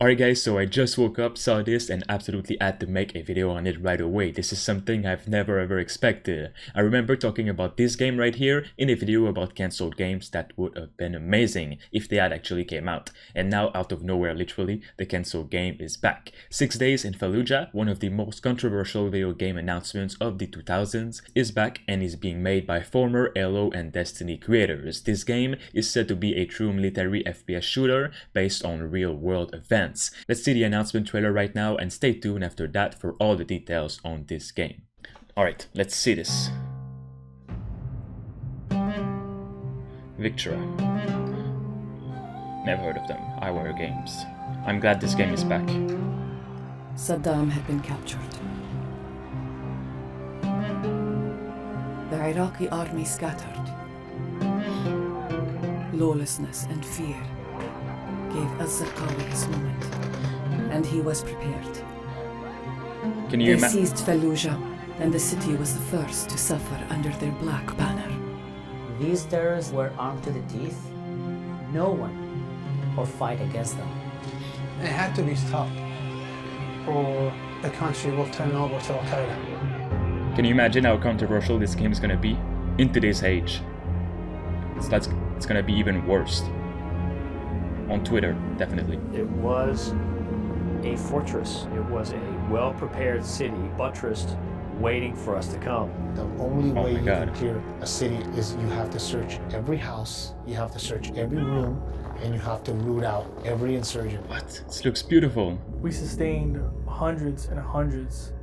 Alright guys, so I just woke up, saw this, and absolutely had to make a video on it right away. This is something I've never ever expected. I remember talking about this game right here in a video about cancelled games that would have been amazing if they had actually came out. And now out of nowhere, literally, the cancelled game is back. 6 Days in Fallujah, one of the most controversial video game announcements of the 2000s, is back and is being made by former Halo and Destiny creators. This game is said to be a true military FPS shooter based on real-world events. Let's see the announcement trailer right now and stay tuned after that for all the details on this game. Alright, let's see this. Victra. Never heard of them. iWare Games. I'm glad this game is back. Saddam had been captured. The Iraqi army scattered. Lawlessness and fear gave Az-Zarqawi his moment, and he was prepared. Can you They seized Fallujah, and the city was the first to suffer under their black banner. These terrorists were armed to the teeth. No one will fight against them. It had to be stopped, or the country will turn over to Al-Qaeda. Can you imagine how controversial this game is gonna be in today's age? It's gonna be even worse. On Twitter, definitely. It was a fortress. It was a well-prepared city, buttressed, waiting for us to come. The only way you God. can clear a city is you have to search every house, you have to search every room, and you have to root out every insurgent. What? This looks beautiful. We sustained hundreds and hundreds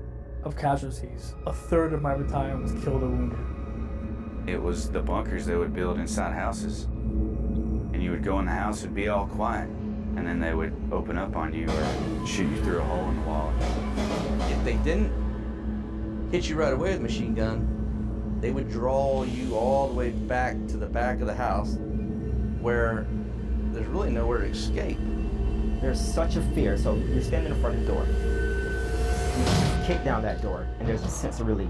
of casualties. A third of my battalion was killed or wounded. It was the bunkers they would build inside houses. And you would go in the house, it'd be all quiet. And then they would open up on you or shoot you through a hole in the wall. If they didn't hit you right away with a machine gun, they would draw you all the way back to the back of the house where there's really nowhere to escape. There's such a fear, so you're standing in front of the door. You kick down that door, and there's a sense of relief.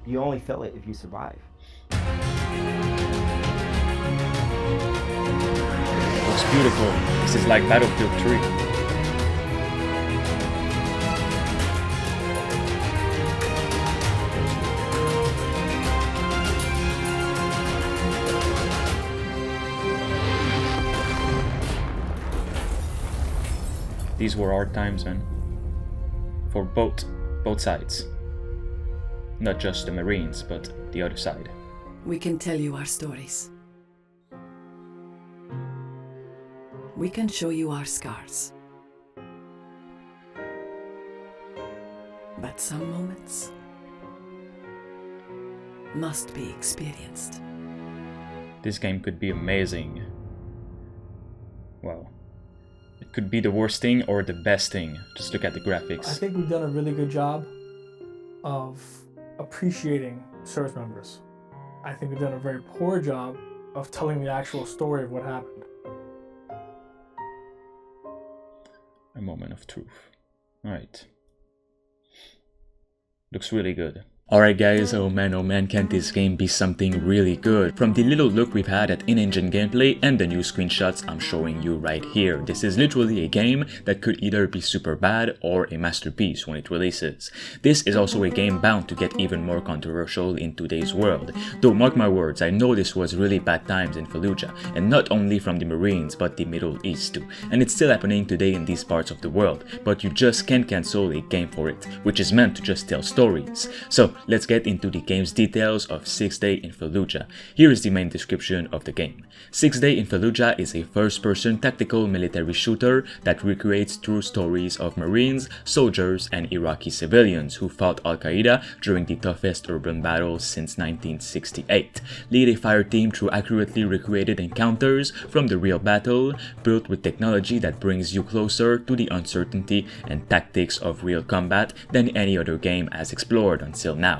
You only feel it if you survive. Looks beautiful. This is like Battlefield 3. These were hard times, man. For both sides. Not just the Marines, but the other side. We can tell you our stories. We can show you our scars. But some moments must be experienced. This game could be amazing. Wow. It could be the worst thing or the best thing. Just look at the graphics. I think we've done a really good job of appreciating service members. I think we've done a very poor job of telling the actual story of what happened. A moment of truth. Alright. Looks really good. Alright guys, oh man, can this game be something really good? From the little look we've had at in-engine gameplay and the new screenshots I'm showing you right here. This is literally a game that could either be super bad or a masterpiece when it releases. This is also a game bound to get even more controversial in today's world. Though mark my words, I know this was really bad times in Fallujah, and not only from the Marines but the Middle East too. And it's still happening today in these parts of the world, but you just can't cancel a game for it, which is meant to just tell stories. So let's get into the game's details of 6 Days in Fallujah. Here is the main description of the game. 6 Days in Fallujah is a first-person tactical military shooter that recreates true stories of Marines, soldiers, and Iraqi civilians who fought Al-Qaeda during the toughest urban battles since 1968. Lead a fire team through accurately recreated encounters from the real battle, built with technology that brings you closer to the uncertainty and tactics of real combat than any other game has explored until now. now.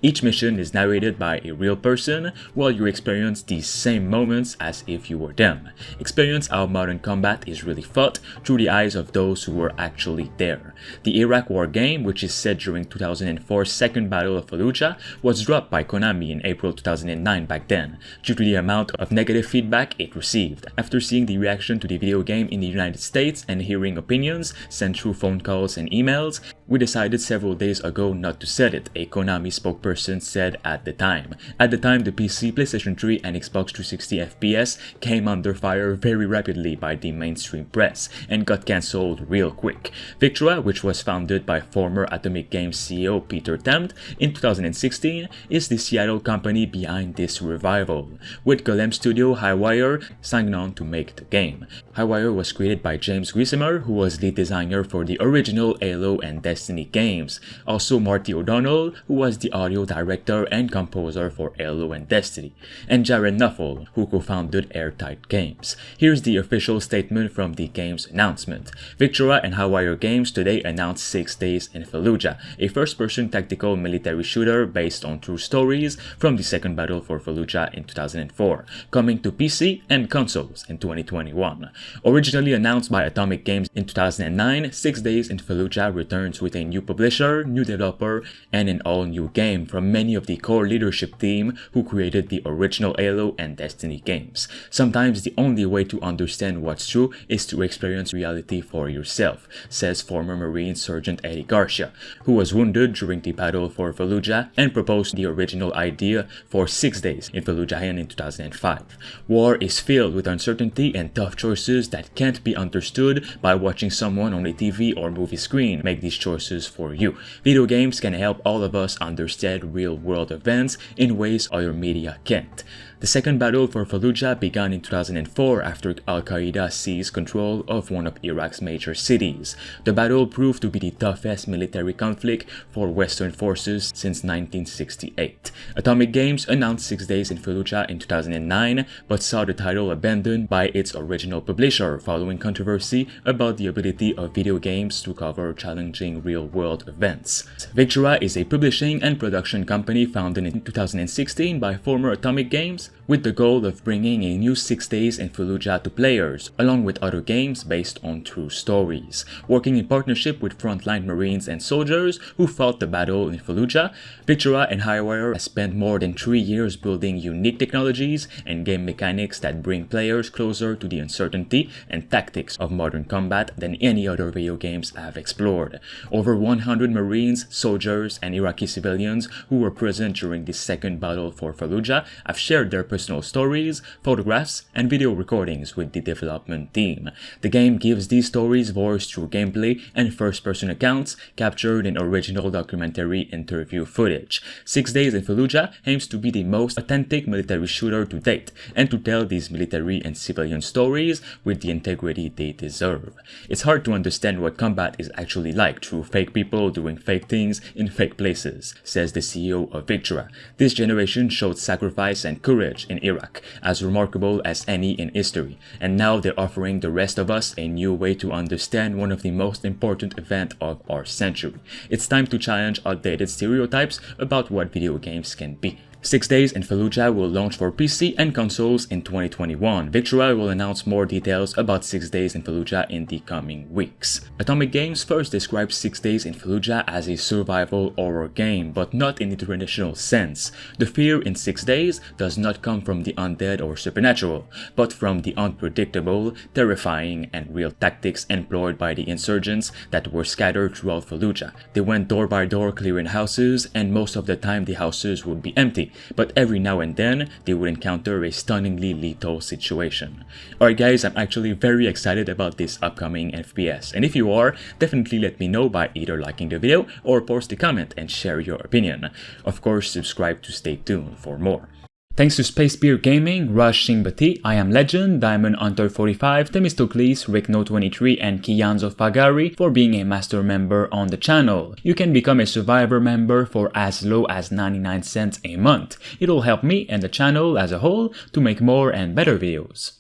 Each mission is narrated by a real person, while you experience these same moments as if you were them. Experience how modern combat is really fought through the eyes of those who were actually there. The Iraq War game, which is set during 2004's Second Battle of Fallujah, was dropped by Konami in April 2009 back then, due to the amount of negative feedback it received. After seeing the reaction to the video game in the United States and hearing opinions sent through phone calls and emails, we decided several days ago not to set it, a Konami spokesperson said at the time. At the time, the PC, PlayStation 3 and Xbox 360 FPS came under fire very rapidly by the mainstream press and got cancelled real quick. Victra, which was founded by former Atomic Games CEO Peter Tamt in 2016, is the Seattle company behind this revival, with Golem studio Highwire signing on to make the game. Highwire was created by James Grisimer, who was lead designer for the original Halo and Destiny games, also Marty O'Donnell, who was the audio director and composer for Halo and Destiny, and Jared Nuffel, who co-founded Airtight Games. Here's the official statement from the game's announcement. Victra and Highwire Games today announced 6 Days in Fallujah, a first-person tactical military shooter based on true stories from the Second Battle for Fallujah in 2004, coming to PC and consoles in 2021. Originally announced by Atomic Games in 2009, 6 Days in Fallujah returns with a new publisher, new developer, and an all-new game from many of the core leadership team who created the original Halo and Destiny games. Sometimes the only way to understand what's true is to experience reality for yourself, says former Marine Sergeant Eddie Garcia, who was wounded during the Battle for Fallujah and proposed the original idea for 6 Days in Fallujah in 2005. War is filled with uncertainty and tough choices that can't be understood by watching someone on a TV or movie screen make these choices for you. Video games can help all of us understand real-world events in ways other media can't. The Second Battle for Fallujah began in 2004 after Al-Qaeda seized control of one of Iraq's major cities. The battle proved to be the toughest military conflict for Western forces since 1968. Atomic Games announced 6 Days in Fallujah in 2009, but saw the title abandoned by its original publisher following controversy about the ability of video games to cover challenging real-world events. Victra is a publishing and production company founded in 2016 by former Atomic Games, with the goal of bringing a new 6 Days in Fallujah to players, along with other games based on true stories. Working in partnership with frontline Marines and soldiers who fought the battle in Fallujah, Victra and Highwire has spent more than 3 years building unique technologies and game mechanics that bring players closer to the uncertainty and tactics of modern combat than any other video games have explored. Over 100 Marines, soldiers, and Iraqi civilians who were present during the Second Battle for Fallujah have shared their personal stories, photographs, and video recordings with the development team. The game gives these stories voice through gameplay and first-person accounts captured in original documentary interview footage. 6 Days in Fallujah aims to be the most authentic military shooter to date, and to tell these military and civilian stories with the integrity they deserve. It's hard to understand what combat is actually like through fake people doing fake things in fake places, says the CEO of Victra. This generation showed sacrifice and courage in Iraq, as remarkable as any in history, and now they're offering the rest of us a new way to understand one of the most important events of our century. It's time to challenge outdated stereotypes about what video games can be. 6 Days in Fallujah will launch for PC and consoles in 2021. Victra will announce more details about 6 Days in Fallujah in the coming weeks. Atomic Games first described 6 Days in Fallujah as a survival horror game, but not in the traditional sense. The fear in 6 Days does not come from the undead or supernatural, but from the unpredictable, terrifying, and real tactics employed by the insurgents that were scattered throughout Fallujah. They went door by door clearing houses, and most of the time the houses would be empty, but every now and then they would encounter a stunningly lethal situation. Alright guys, I'm actually very excited about this upcoming FPS, and if you are, definitely let me know by either liking the video or post a comment and share your opinion. Of course, subscribe to stay tuned for more. Thanks to Space Beer Gaming, Rush Shingbati, I Am Legend, Diamond Hunter 45, Themistocles, Rickno23, and Kianzo Fagari for being a master member on the channel. You can become a Survivor member for as low as 99 cents a month. It'll help me and the channel as a whole to make more and better videos.